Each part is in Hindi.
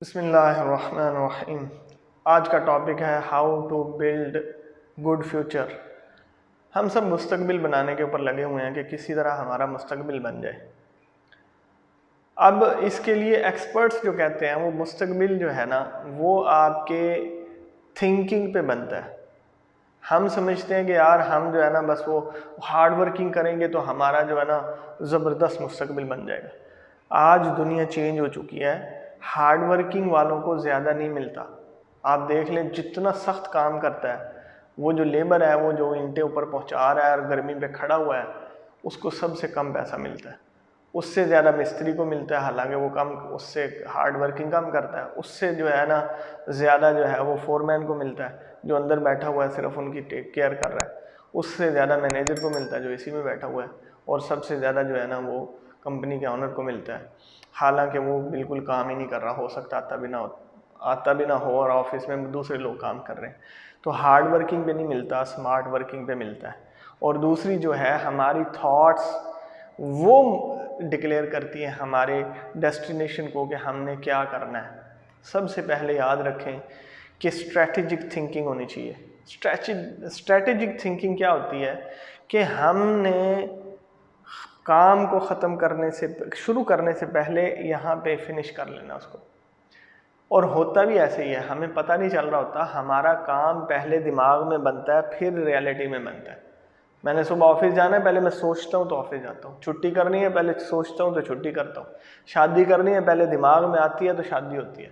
बिस्मिल्लाहिर्रहमानिर्रहीम। आज का टॉपिक है how to build good future. हम सब मुस्तकबिल बनाने के ऊपर लगे हुए हैं कि किसी तरह हमारा मुस्तकबिल बन जाए। अब इसके लिए एक्सपर्ट्स जो कहते हैं वो मुस्तकबिल जो है ना वो आपके थिंकिंग पे बनता है। हम समझते हैं कि यार हम जो है ना बस वो हार्ड वर्किंग करेंगे तो हमारा जो है ना ज़बरदस्त मुस्तकबिल बन जाएगा। आज दुनिया चेंज हो चुकी है, हार्ड वर्किंग वालों को ज़्यादा नहीं मिलता। आप देख लें जितना सख्त काम करता है वो जो लेबर है, वो जो ईंटें ऊपर पहुंचा रहा है और गर्मी पे खड़ा हुआ है, उसको सबसे कम पैसा मिलता है। उससे ज़्यादा मिस्त्री को मिलता है, हालांकि वो कम उससे हार्ड वर्किंग कम करता है। उससे जो है ना ज़्यादा जो है वो फोरमैन को मिलता है जो अंदर बैठा हुआ है सिर्फ उनकी टेक केयर कर रहा है। उससे ज़्यादा मैनेजर को मिलता है जो एसी में बैठा हुआ है। और सबसे ज़्यादा जो है ना वो कंपनी के ऑनर को मिलता है, हालांकि वो बिल्कुल काम ही नहीं कर रहा, हो सकता आता भी ना हो और ऑफिस में दूसरे लोग काम कर रहे हैं। तो हार्ड वर्किंग पे नहीं मिलता, स्मार्ट वर्किंग पे मिलता है। और दूसरी जो है हमारी थॉट्स वो डिक्लेयर करती है हमारे डेस्टिनेशन को कि हमने क्या करना है। सबसे पहले याद रखें कि स्ट्रैटेजिक थिंकिंग होनी चाहिए। स्ट्रैटेजिक थिंकिंग क्या होती है कि हमने काम को ख़त्म करने से शुरू करने से पहले यहाँ पे फिनिश कर लेना उसको। और होता भी ऐसे ही है, हमें पता नहीं चल रहा होता, हमारा काम पहले दिमाग में बनता है फिर रियलिटी में बनता है। मैंने सुबह ऑफिस जाना है, पहले मैं सोचता हूँ तो ऑफिस जाता हूँ। छुट्टी करनी है, पहले सोचता हूँ तो छुट्टी करता हूँ। शादी करनी है, पहले दिमाग में आती है तो शादी होती है।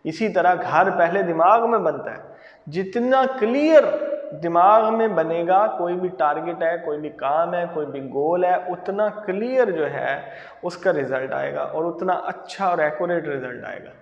इसी तरह घर पहले दिमाग में बनता है। जितना क्लियर दिमाग में बनेगा, कोई भी टारगेट है, कोई भी काम है, कोई भी गोल है, उतना क्लियर जो है उसका रिजल्ट आएगा और उतना अच्छा और एक्यूरेट रिजल्ट आएगा।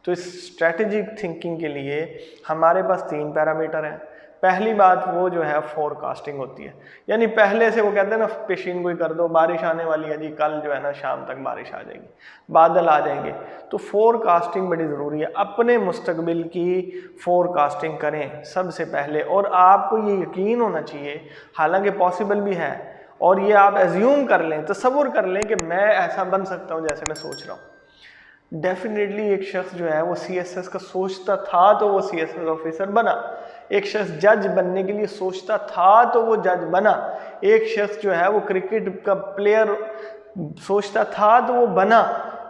तो इस स्ट्रैटेजिक थिंकिंग के लिए हमारे पास 3 पैरामीटर हैं। पहली बात वो जो है फोरकास्टिंग होती है, यानी पहले से वो कहते हैं ना पेशीन गोई कर दो, बारिश आने वाली है जी, कल जो है ना शाम तक बारिश आ जाएगी, बादल आ जाएंगे। तो फोरकास्टिंग बड़ी ज़रूरी है। अपने मुस्तकबिल की फोरकास्टिंग करें सबसे पहले, और आपको ये यकीन होना चाहिए, हालांकि पॉसिबल भी है, और ये आप एज्यूम कर लें, तसव्वुर कर लें कि मैं ऐसा बन सकता हूँ जैसे मैं सोच रहा हूँ। डेफिनेटली एक शख्स जो है वो सीएसएस का सोचता था तो वो सीएसएस ऑफिसर बना। एक शख्स जज बनने के लिए सोचता था तो वो जज बना। एक शख्स जो है वो क्रिकेट का प्लेयर सोचता था तो वो बना।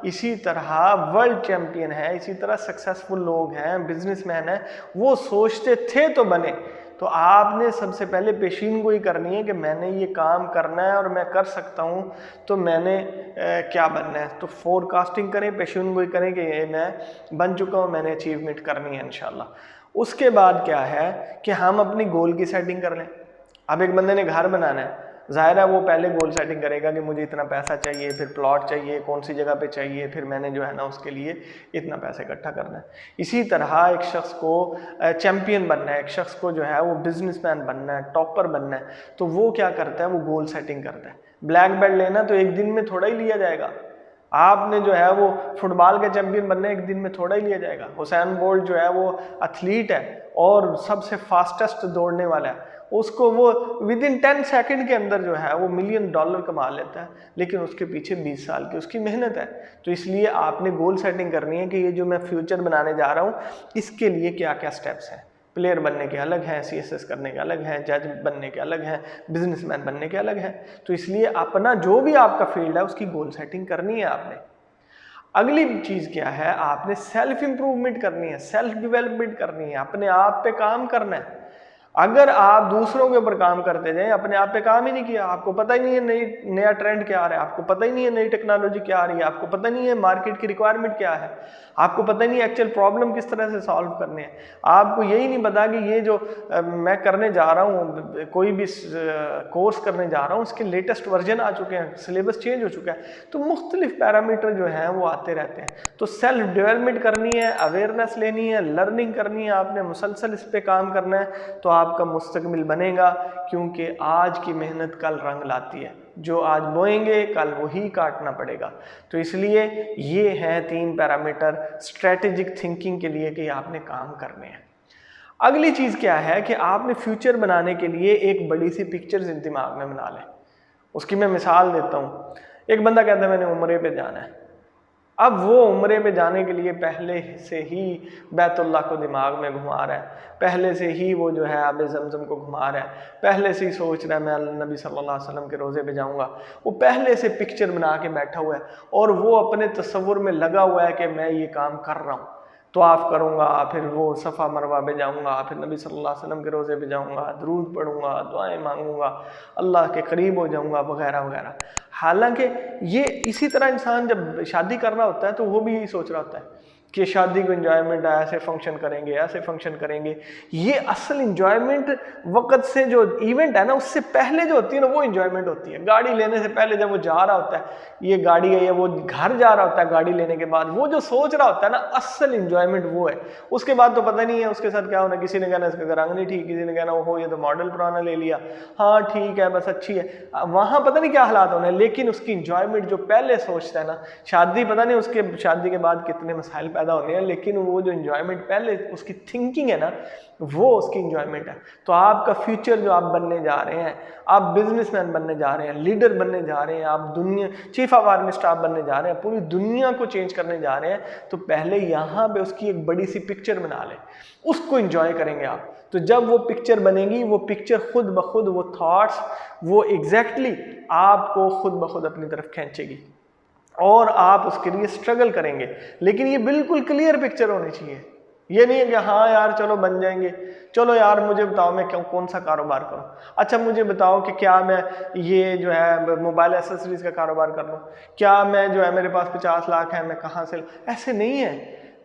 इसी तरह वर्ल्ड चैंपियन है, इसी तरह सक्सेसफुल लोग हैं, बिजनेसमैन हैं, वो सोचते थे तो बने। तो आपने सबसे पहले पेशीन गोई करनी है कि मैंने ये काम करना है और मैं कर सकता हूँ, तो मैंने क्या बनना है। तो फोरकास्टिंग करें, पेशीन गोई करें कि ये मैं बन चुका हूँ, मैंने अचीवमेंट करनी है इंशाल्लाह। उसके बाद क्या है कि हम अपनी गोल की सेटिंग कर लें। अब एक बंदे ने घर बनाना है, ज़ाहिर है वो पहले गोल सेटिंग करेगा कि मुझे इतना पैसा चाहिए, फिर प्लॉट चाहिए, कौन सी जगह पे चाहिए, फिर मैंने जो है ना उसके लिए इतना पैसा इकट्ठा करना है। इसी तरह एक शख्स को चैंपियन बनना है, एक शख्स को जो है वो बिजनेसमैन बनना है, टॉपर बनना है, तो वो क्या करता है, वो गोल सेटिंग करता है। ब्लैक बेल्ट लेना तो एक दिन में थोड़ा ही लिया जाएगा। आपने जो है वो फुटबॉल के चैंपियन बनना एक दिन में थोड़ा ही लिया जाएगा। हुसैन बोल्ट जो है वो एथलीट है और सबसे फास्टेस्ट दौड़ने वाला है, उसको वो विद इन 10 सेकंड के अंदर जो है वो $1 मिलियन कमा लेता है, लेकिन उसके पीछे 20 साल की उसकी मेहनत है। तो इसलिए आपने गोल सेटिंग करनी है कि ये जो मैं फ्यूचर बनाने जा रहा हूँ इसके लिए क्या क्या स्टेप्स हैं। प्लेयर बनने के अलग हैं, सीएसएस करने के अलग हैं, जज बनने के अलग हैं, बिजनेसमैन बनने के अलग हैं। तो इसलिए अपना जो भी आपका फील्ड है उसकी गोल सेटिंग करनी है आपने। अगली चीज़ क्या है, आपने सेल्फ इंप्रूवमेंट करनी है, सेल्फ डेवलपमेंट करनी है, अपने आप पे काम करना है। अगर आप दूसरों के ऊपर काम करते जाएं, अपने आप पे काम ही नहीं किया, आपको पता ही नहीं है नया ट्रेंड क्या आ रहा है, आपको पता ही नहीं है नई टेक्नोलॉजी क्या आ रही है, आपको पता नहीं है मार्केट की रिक्वायरमेंट क्या है, आपको पता नहीं है एक्चुअल प्रॉब्लम किस तरह से सॉल्व करने हैं, आपको यही नहीं पता कि ये जो मैं करने जा रहा हूँ, कोई भी कोर्स करने जा रहा हूँ, इसके लेटेस्ट वर्जन आ चुके हैं, सिलेबस चेंज हो चुका है। तो मुख्तलिफ पैरामीटर जो हैं वो आते रहते हैं। तो सेल्फ डेवलपमेंट करनी है, अवेयरनेस लेनी है, लर्निंग करनी है, आपने मुसलसल इस पे काम करना है, तो आपका मुस्तकबिल बनेगा। क्योंकि आज की मेहनत कल रंग लाती है, जो आज बोएंगे कल वही काटना पड़ेगा। तो इसलिए ये हैं 3 पैरामीटर स्ट्रेटेजिक थिंकिंग के लिए कि आपने काम करने हैं। अगली चीज़ क्या है कि आपने फ्यूचर बनाने के लिए एक बड़ी सी पिक्चर दिमाग में बना लें। उसकी मैं मिसाल देता हूँ। एक बंदा कहता है मैंने उम्रे पे जाना है, अब वो उम्रे पे जाने के लिए पहले से ही बैतुल्लाह को दिमाग में घुमा रहा है, पहले से ही वो जो है आब ज़मज़म को घुमा रहा है, पहले से ही सोच रहा है मैं नबी सल्लल्लाहु अलैहि वसल्लम के रोज़े पे जाऊंगा। वो पहले से पिक्चर बना के बैठा हुआ है और वो अपने तसव्वुर में लगा हुआ है कि मैं ये काम कर रहा हूँ, तवाफ़ करूँगा, फिर वो सफ़ा मरवा पे जाऊँगा, फिर नबी सल्लल्लाहु अलैहि वसल्लम के रोज़े पे जाऊँगा, दरूद पढ़ूँगा, दुआएं मांगूँगा, अल्लाह के करीब हो जाऊँगा वगैरह वगैरह। हालांकि ये इसी तरह इंसान जब शादी कर रहा होता है तो वो भी यही सोच रहा होता है कि शादी को एंजॉयमेंट है, ऐसे फंक्शन करेंगे, ऐसे फंक्शन करेंगे। ये असल एंजॉयमेंट वक्त से जो इवेंट है ना, उससे पहले जो होती है ना, वो एंजॉयमेंट होती है। गाड़ी लेने से पहले जब वो जा रहा होता है, ये गाड़ी है, या वो घर जा रहा होता है गाड़ी लेने के बाद, वो जो सोच रहा होता है ना, असल एंजॉयमेंट वो है। उसके बाद तो पता नहीं है उसके साथ क्या होना। किसी ने कहना इसका रंग नहीं ठीक, किसी ने कहना हो ये तो मॉडल पुराना ले लिया, हाँ ठीक है बस अच्छी है, वहाँ पता नहीं क्या हालात होने। लेकिन उसकी इंजॉयमेंट जो पहले सोचता है ना, शादी पता नहीं उसके शादी के बाद कितने मसाइल पैदा होने हैं, लेकिन वो जो एंजॉयमेंट पहले उसकी थिंकिंग है ना, वो उसकी एंजॉयमेंट है। तो आपका फ्यूचर जो आप बनने जा रहे हैं, आप बिजनेसमैन बनने जा रहे हैं, लीडर बनने जा रहे हैं, आप दुनिया चीफ ऑफ आर्मी स्टाफ बनने जा रहे हैं, पूरी दुनिया को चेंज करने जा रहे हैं, तो पहले यहाँ पे उसकी एक बड़ी सी पिक्चर बना लें, उसको एंजॉय करेंगे आप। तो जब वो पिक्चर बनेगी, वो पिक्चर खुद ब खुद, वो थॉट्स, वो एग्जैक्टली आपको खुद ब खुद अपनी तरफ खींचेगी और आप उसके लिए स्ट्रगल करेंगे। लेकिन ये बिल्कुल क्लियर पिक्चर होनी चाहिए। ये नहीं है कि हाँ यार चलो बन जाएंगे, चलो यार मुझे बताओ मैं क्यों कौन सा कारोबार करूं, अच्छा मुझे बताओ कि क्या मैं ये जो है मोबाइल एसेसरीज का कारोबार कर लूं, क्या मैं जो है मेरे पास 50 लाख है मैं कहाँ से। ऐसे नहीं है,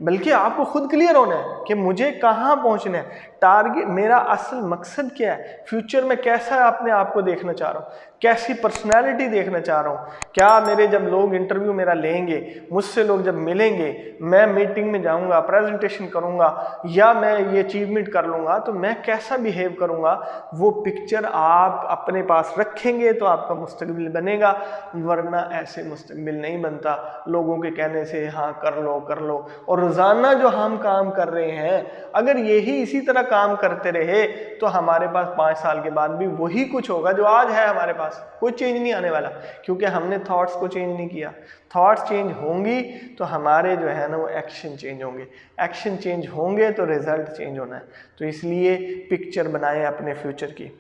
बल्कि आपको खुद क्लियर होना है कि मुझे कहाँ पहुँचना है, टारगेट, मेरा असल मकसद क्या है, फ्यूचर में कैसा अपने आप को देखना चाह रहा हूँ, कैसी पर्सनैलिटी देखना चाह रहा हूँ। क्या मेरे जब लोग इंटरव्यू मेरा लेंगे, मुझसे लोग जब मिलेंगे, मैं मीटिंग में जाऊँगा, प्रेजेंटेशन करूँगा, या मैं ये अचीवमेंट कर लूँगा, तो मैं कैसा बिहेव करूँगा, वो पिक्चर आप अपने पास रखेंगे तो आपका मुस्तकबिल बनेगा। वरना ऐसे मुस्तकबिल नहीं बनता लोगों के कहने से, हाँ कर लो कर लो। और रोज़ाना जो हम काम कर रहे हैं, अगर यही इसी तरह काम करते रहे तो हमारे पास 5 साल के बाद भी वही कुछ होगा जो आज है हमारे पास, कोई चेंज नहीं आने वाला, क्योंकि हमने थॉट्स को चेंज नहीं किया। थॉट्स चेंज होंगी तो हमारे जो है ना वो एक्शन चेंज होंगे, एक्शन चेंज होंगे तो रिजल्ट चेंज होना है। तो इसलिए पिक्चर बनाएं अपने फ्यूचर की।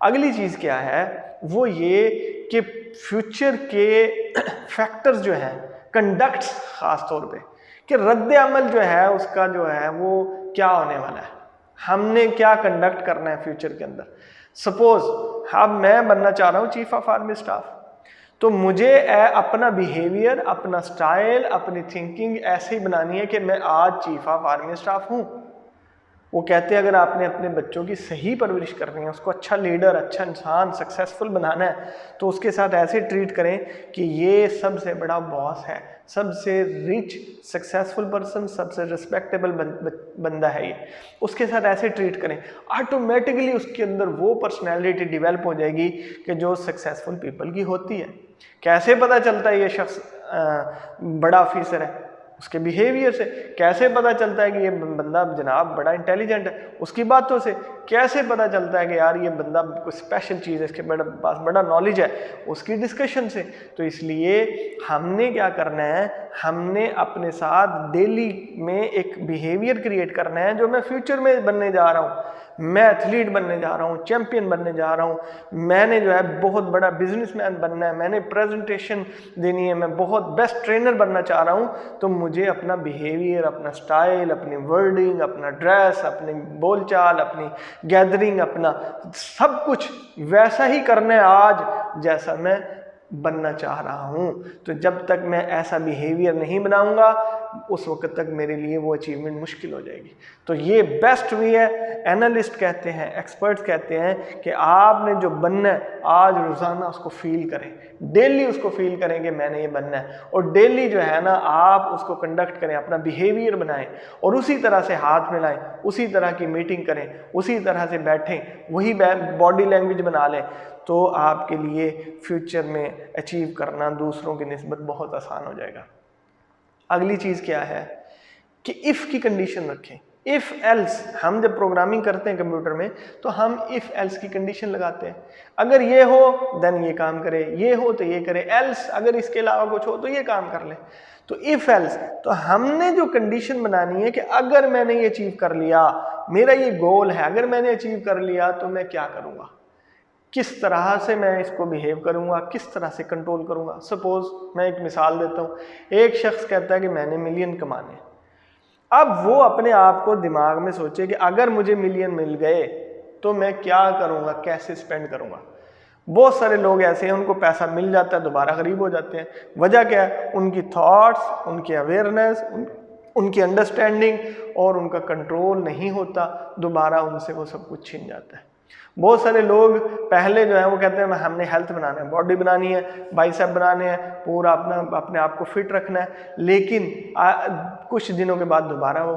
अगली चीज़ क्या है, वो ये कि फ्यूचर के फैक्टर्स जो हैं, कंडक्ट्स ख़ास तौर पे, कि रद्द अमल जो है उसका जो है वो क्या होने वाला है, हमने क्या कंडक्ट करना है फ्यूचर के अंदर। सपोज अब मैं बनना चाह रहा हूँ चीफ ऑफ आर्मी स्टाफ, तो मुझे अपना बिहेवियर, अपना स्टाइल, अपनी थिंकिंग ऐसे ही बनानी है कि मैं आज चीफ ऑफ आर्मी स्टाफ हूँ। वो कहते हैं अगर आपने अपने बच्चों की सही परवरिश करनी है, उसको अच्छा लीडर, अच्छा इंसान, सक्सेसफुल बनाना है, तो उसके साथ ऐसे ट्रीट करें कि ये सबसे बड़ा बॉस है, सबसे रिच सक्सेसफुल पर्सन, सबसे रिस्पेक्टेबल बंदा है ये, उसके साथ ऐसे ट्रीट करें। ऑटोमेटिकली उसके अंदर वो पर्सनैलिटी डेवलप हो जाएगी कि जो सक्सेसफुल पीपल की होती है। कैसे पता चलता है ये शख्स बड़ा ऑफिसर है? उसके बिहेवियर से। कैसे पता चलता है कि ये बंदा जनाब बड़ा इंटेलिजेंट है? उसकी बातों से। कैसे पता चलता है कि यार ये बंदा कोई स्पेशल चीज़ है, इसके पास बड़ा नॉलेज है? उसकी डिस्कशन से। तो इसलिए हमने क्या करना है, हमने अपने साथ डेली में एक बिहेवियर क्रिएट करना है जो मैं फ्यूचर में बनने जा रहा हूँ। मैं एथलीट बनने जा रहा हूँ, चैम्पियन बनने जा रहा हूँ, मैंने जो है बहुत बड़ा बिजनेसमैन बनना है, मैंने प्रेजेंटेशन देनी है, मैं बहुत बेस्ट ट्रेनर बनना चाह रहा हूँ। तो मुझे अपना बिहेवियर, अपना स्टाइल, अपनी वर्डिंग, अपना ड्रेस, अपनी बोलचाल, अपनी गैदरिंग, अपना सब कुछ वैसा ही करना है आज जैसा मैं बनना चाह रहा हूँ। तो जब तक मैं ऐसा बिहेवियर नहीं बनाऊंगा, उस वक्त तक मेरे लिए वो अचीवमेंट मुश्किल हो जाएगी। तो ये बेस्ट वे है। एनालिस्ट कहते हैं, एक्सपर्ट्स कहते हैं कि आपने जो बनना है आज रोज़ाना उसको फील करें, डेली उसको फील करें कि मैंने ये बनना है, और डेली जो है ना आप उसको कंडक्ट करें, अपना बिहेवियर बनाएं और उसी तरह से हाथ मिलाएं, उसी तरह की मीटिंग करें, उसी तरह से बैठें, वही बॉडी लैंग्वेज बना लें। तो आपके लिए फ्यूचर में अचीव करना दूसरों की निस्बत बहुत आसान हो जाएगा। अगली चीज़ क्या है कि इफ़ की कंडीशन रखें। इफ़ एल्स, हम जब प्रोग्रामिंग करते हैं कंप्यूटर में तो हम इफ़ एल्स की कंडीशन लगाते हैं। अगर ये हो देन ये काम करे, ये हो तो ये करे, एल्स अगर इसके अलावा कुछ हो तो ये काम कर ले। तो इफ़ एल्स, तो हमने जो कंडीशन बनानी है कि अगर मैंने ये अचीव कर लिया, मेरा ये गोल है, अगर मैंने अचीव कर लिया तो मैं क्या करूँगा, किस तरह से मैं इसको बिहेव करूँगा, किस तरह से कंट्रोल करूँगा। सपोज मैं एक मिसाल देता हूँ, एक शख्स कहता है कि मैंने मिलियन कमाने। अब वो अपने आप को दिमाग में सोचे कि अगर मुझे मिलियन मिल गए तो मैं क्या करूँगा, कैसे स्पेंड करूँगा। बहुत सारे लोग ऐसे हैं, उनको पैसा मिल जाता है दोबारा गरीब हो जाते हैं। वजह क्या है? उनकी थॉट्स, उनकी अवेयरनेस, उनकी अंडरस्टैंडिंग और उनका कंट्रोल नहीं होता, दोबारा उनसे वो सब कुछ छीन जाता है। बहुत सारे लोग पहले जो है वो कहते हैं हमने हेल्थ बनाना है, बॉडी बनानी है, बाइसेप बनाने हैं, पूरा अपने आप को फिट रखना है, लेकिन कुछ दिनों के बाद दोबारा वो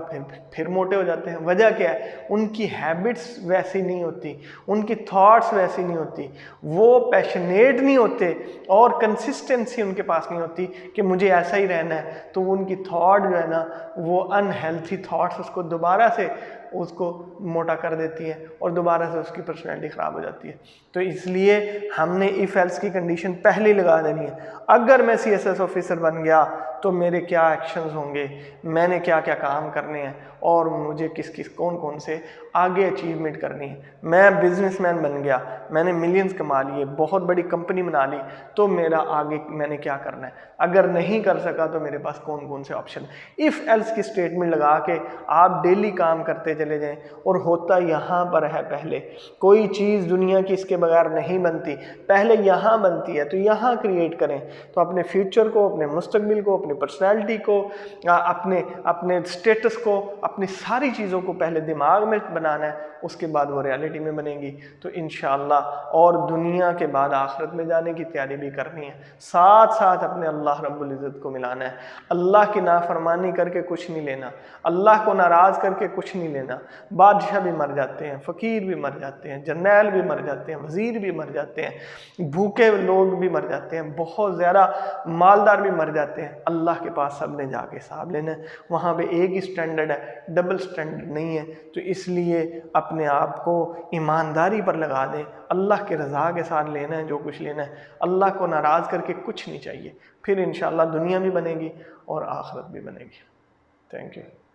फिर मोटे हो जाते हैं। वजह क्या है? उनकी हैबिट्स वैसी नहीं होती, उनकी थॉट्स वैसी नहीं होती, वो पैशनेट नहीं होते और कंसिस्टेंसी उनके पास नहीं होती कि मुझे ऐसा ही रहना है। तो उनकी थॉट जो है ना, वो अनहेल्थी थॉट्स उसको दोबारा से उसको मोटा कर देती है और दोबारा से उसकी पर्सनैलिटी ख़राब हो जाती है। तो इसलिए हमने इफ़ एल्स की कंडीशन पहले ही लगा देनी है। अगर मैं CSS ऑफिसर बन गया तो मेरे क्या एक्शंस होंगे, मैंने क्या क्या काम करने हैं और मुझे किस कौन से आगे अचीवमेंट करनी है। मैं बिजनेसमैन बन गया, मैंने मिलियंस कमा लिए, बहुत बड़ी कंपनी बना ली, तो मेरा आगे मैंने क्या करना है। अगर नहीं कर सका तो मेरे पास कौन से ऑप्शन। इफ़ एल्स की स्टेटमेंट लगा के आप डेली काम करते चले जाएं। और होता यहाँ पर है, पहले कोई चीज़ दुनिया की इसके बगैर नहीं बनती, पहले यहाँ बनती है, तो यहाँ क्रिएट करें। तो अपने फ्यूचर को, अपने मुस्तकबिल को, अपनी पर्सनैलिटी को, अपने स्टेटस को, अपनी सारी चीज़ों को पहले दिमाग में बनाना है, उसके बाद वो रियलिटी में बनेगी। तो इंशाअल्लाह और दुनिया के बाद आखिरत में जाने की तैयारी भी करनी है, साथ साथ अपने अल्लाह रब्बुल इज़्ज़त को मिलाना है। अल्लाह की नाफरमानी करके कुछ नहीं लेना, अल्लाह को नाराज़ करके कुछ नहीं लेना। बादशाह भी मर जाते हैं, फ़कीर भी मर जाते हैं, जर्नैल भी मर जाते हैं, वज़ीर भी मर जाते हैं, भूखे लोग भी मर जाते हैं, बहुत ज़्यादा मालदार भी मर जाते हैं। अल्लाह के पास सब ने जाके हिसाब लेना है, वहाँ पे एक ही स्टैंडर्ड है, डबल स्टैंडर्ड नहीं है। तो इसलिए अपने आप को ईमानदारी पर लगा दें, अल्लाह के रज़ा के साथ लेना है जो कुछ लेना है, अल्लाह को नाराज़ करके कुछ नहीं चाहिए। फिर इंशाअल्लाह दुनिया भी बनेगी और आखिरत भी बनेगी। Thank you.